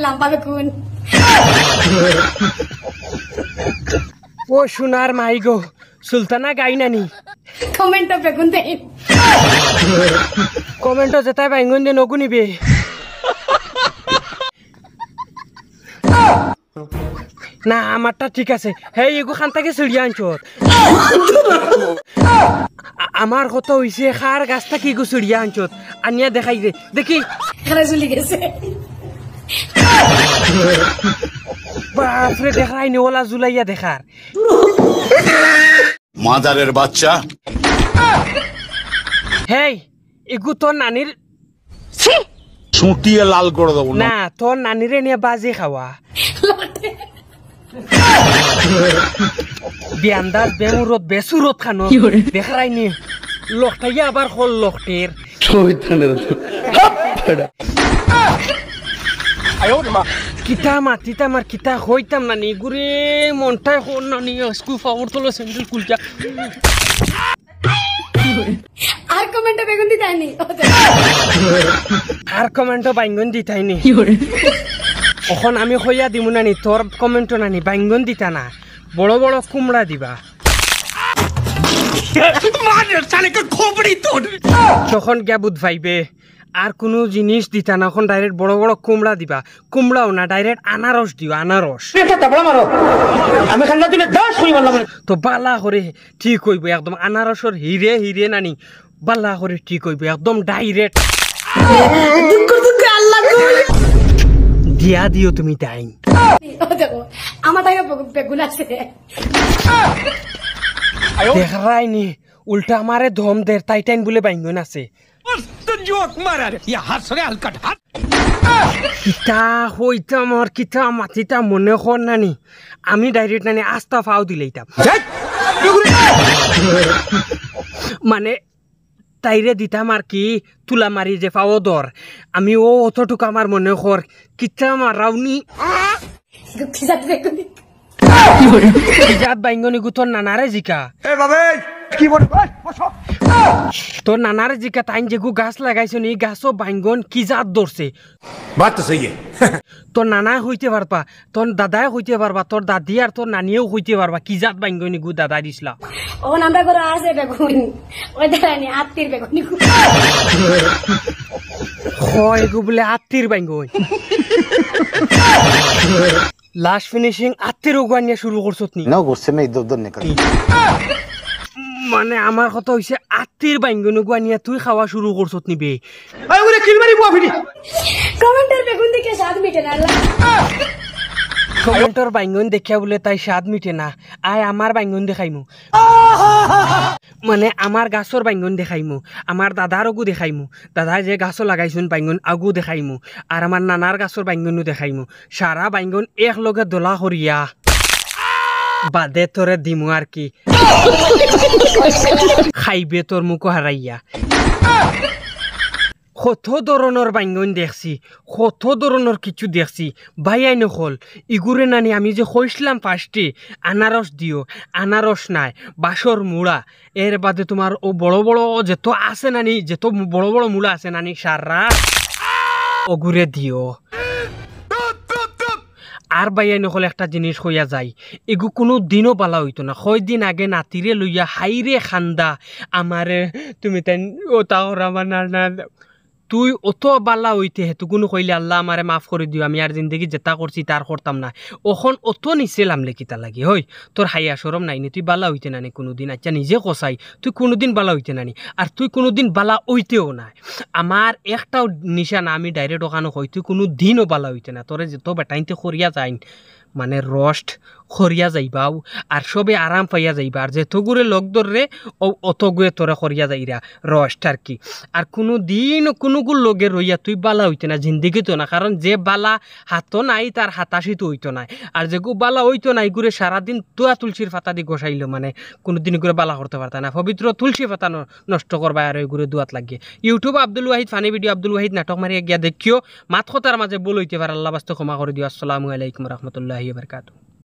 লম্বা বেগুন ও সোনার মাই গো সুলতানা গাই নানি কমেন্ট বেগুন দেই কমেন্ট যেটাই বাইঙ্গন দিয়ে নগুনিবে না আমারটা ঠিক আছে হেই এগো খান থেকে চিড়িয়া আনছত আমার কত হইছে খার গাছটা কি গো চিড়িয়া আনছত আনিয়া দেখাই দে দেখি ঝুলি গেছে বাপরে দেখাই নি ওলা জুলাইয়া দেখার মাদারের বাচ্চা হেই এগু তোর নানির ছুটিয়ে লাল করে দেবো না তোর নানিরে নিয়ে বাজি খাওয়া বিয়ান্দাজ বেমুরত বেসুরত খানো দেখাই নি লোকটাই আবার হল লোকটের কিতা মাতিতা আমার কিতা হইতাম না নি গুরে মনটাই হল না নি স্কুল পাওয়ার তোলো স্যান্ডেল কুলটা আর কমেন্ট বেগুন দিতে আনি আর কমেন্ট বাইঙ্গন দিতাইনি এখন আমি হইয়া দিমু নানি তোর কমেন্ট নানি বাইঙ্গন দিতা না বড় বড় কুমড়া দিবা তখন গিয়া বুধ ভাইবে আর কোনো জিনিস দিতা না এখন ডাইরেক্ট বড় বড় কুমড়া দিবা কুমড়াও না ডাইরেক্ট আনারস দিও আনারস তো বালা করে ঠিক হইব একদম আনারসর হিরে হিরে নানি বালা করে ঠিক হইব একদম ডাইরেক্ট দিয়া দিও তুমি টাইম আমার তাই বেগুন আছে দেখাই নি উল্টা আমারে ধম দের তাই টাইম বলে বাইঙ্গন আছে কিতা হইতাম আর কিতা মাতিতাম মনে কর নানি আমি ডাইরেক্ট নানি আস্তা ফাও দিলেইতাম মানে তাইরে দিতাম আর কি তুলা মারি যে পাও দর আমি ও অতটুকু আমার মনে কর কিতা মারাওনি জাত বাইঙ্গনি গু তোর নানারে জিকা তোর নানারে জিকা তাইন যেগু গাছ লাগাইছো নি গাছও বাইঙ্গন কি জাত ধরছে তোর নানা হইতে পারবা তোর দাদাই হইতে পারবা তোর দাদি আর তোর নানিও হইতে পারবা কি জাত বাইঙ্গনি গু দাদা দিসলা ও আমরা করে আছে বেগুন ওই দেখানি আত্মীর বেগুন হয় গু বলে আত্মীর বাইঙ্গন লাস্ট ফিনিশিং আত্মীর উগানিয়া শুরু করছত নি ना गुस्से में इधर उधर निकल মানে আমার কথা হইছে আত্মীর বাইঙ্গন উগানিয়া তুই খাওয়া শুরু করছত নিবে কমেন্টের বেগুন দেখে স্বাদ মিটে না কমেন্টর বাইঙ্গন দেখিয়া বলে তাই স্বাদ মিটে না আয় আমার বাইঙ্গন দেখাইমু মানে আমার গাছর বাইঙ্গন দেখাইমু আমার দাদার আগু দেখাইমু দাদা যে গাছও লাগাইছুন বাইঙ্গন আগু দেখাইমু আর আমার নানার গাছর বাইঙ্গনও দেখাইমু সারা বাইঙ্গন একলগে দোলা করিয়া বাদে তোরে দিমু আর কি খাইবে তোর মুখো হারাইয়া কত ধরনের বাইঙ্গন দেখছি কত ধরনের কিছু দেখছি ভাইয়াই নকল ইগুরে নানি আমি যে কইসলাম ফার্স্টে আনারস দিও আনারস নাই বাঁশর মুড়া এর বাদে তোমার ও বড় বড় যেত আছে নানি যেত বড় বড় মুড়া আছে নানি সারা ওগুরে দিও আর বাইয়াই নকল একটা জিনিস হইয়া যায় এগু কোনো দিনও বালা হইতো না কয়দিন আগে নাতিরে লইয়া হাইরে খান্দা আমারে তুমি তাই ও তাহর আমার না তুই অত বালা হইতে হেতু কোনো কইলে আল্লাহ আমারে মাফ করে দিও আমি আর জিন্দগি যেটা করছি তার করতাম না ওখন অত নিছিলাম লেখিতা লাগি হই তোর হাইয়া সরম নাইনি তুই বালা হইতে নানি কোনোদিন আচ্ছা নিজে কষাই তুই কোনোদিন বালা হইতে নানি আর তুই কোনোদিন বালা হইতেও না আমার একটাও নিশানা আমি ডাইরেক্ট ওখানে হই তুই কোনো দিনও বালা হইতে না তোরে যেত বেটাইনতে করিয়া যাইন মানে রস্ট খরিয়া যাইবাও আর সবে আরাম পাইয়া যাইবা আর যেতগুড়ে লগ ধররে অতগুয়ে তোরা খরিয়া যাইরা রস্ট আর কি আর কোনো দিন কোনোগুলো লগে রইয়া তুই বালা হইতে না জিন্দিগিতো না কারণ যে বালা হাতও নাই তার হাতাশিতো হইতো নাই আর যেগু বালা হইতো না এগুলো সারাদিন তোয়া তুলসীর পাতা দিয়ে গোসাইল মানে কোনো দিন এগুলো বালা করতে পারতা না পবিত্র তুলসী পাতা নষ্ট করবা আর এগুলো দুয়াত লাগিয়ে YouTube Abdul Wahid funny video Abdul Wahid নাটক মারিয়া গিয়া দেখিও মাত কথার মাঝে বল হইতে পারে আল্লাহ বাস্তে ক্ষমা করে দিও আসসালামু আলাইকুম রহমতুল্লাহি ওয়া বারাকাতুহু।